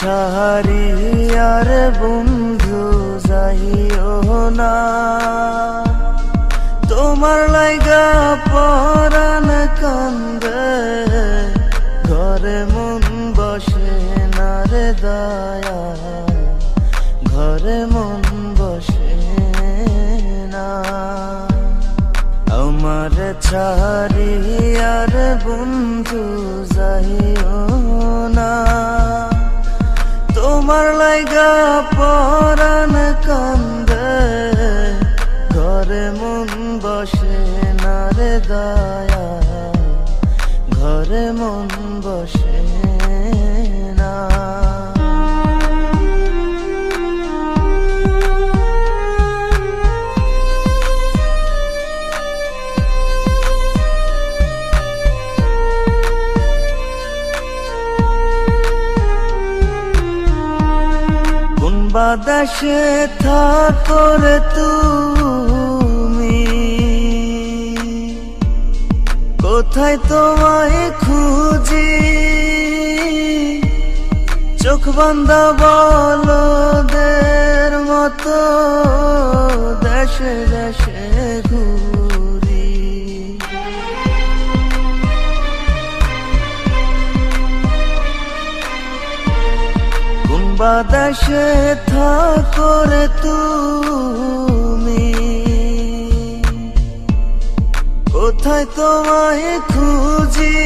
ছাড়ি আর বন্ধু যাইও না, তোমার লাইগা পরাণ কান্দে, ঘরে মন বসে না রে দয়া, ঘরে মন বসে না। আমার ছাড়ি আর বন্ধু যাইও না, তোমার লাইগা পরাণ কান্দে, ঘরে মন বসে না রে দয়া, ঘরে মন বসে না। বাতাসে থাকো রে তুমি, কোথায় তোমায় খুঁজি, চোখ বান্ধা বলদের মতো দেশে দেশে ঘুরি। বাতাসে থাকো রে তুমি, কোথায় তোমায় খুঁজি,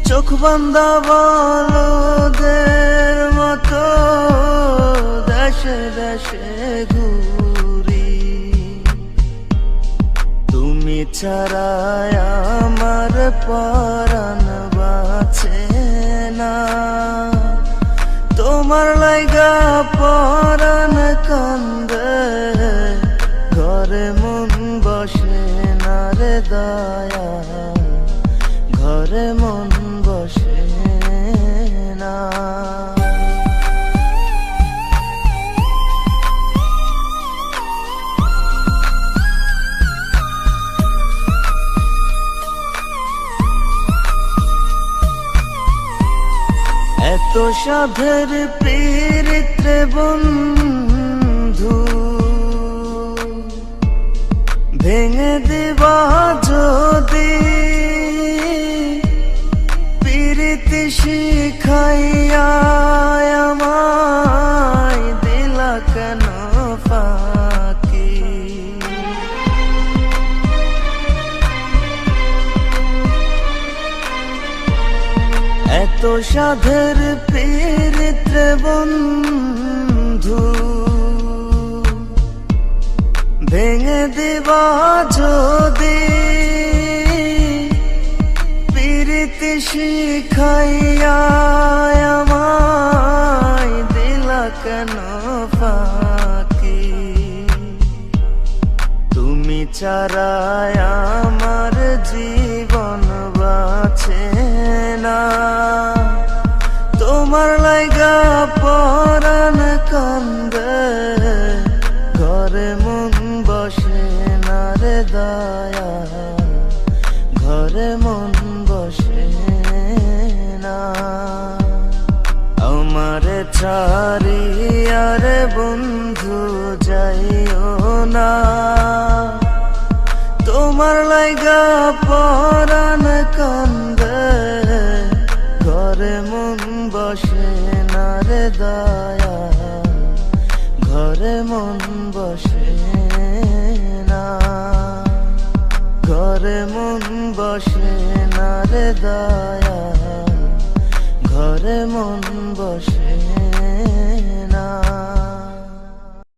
চোখ বান্ধা বলদের মতো দেশে দেশে ঘুরি। তুমি ছাড়া আমার পরাণ বাঁচে না, তোমার লাইগা পরাণ কান্দে, ঘরে মন বসে না রে দয়া, ঘরে মন বসে না। এত সাধের পীড়িতে বন্ধু, ভেঙে দিবা যদি, পীড়িতি শিখাইয়া আমায় দিলা কেন ফাঁকি। এত সাধের পীড়িতে বন্ধু, ভেঙে দিবা যদি, পীড়িতি শিখাইয়া আমায় দিলা কেন ফাঁকি। তুমি ছাড়া আমার জীবন বাঁচে না, তোমার লাইগা পরাণ কান্দে, ঘরে মন বসে না রে দয়া, ঘরে মন বসে না। আমার ছাড়ি আর বন্ধু যাইও না, তোমার লাইগা পরাণ কান্দে, ঘরে মন বসে না রে দয়া, ঘরে মন বসে না, ঘরে মন বসে না রে দয়া, ঘরে মন বসে না।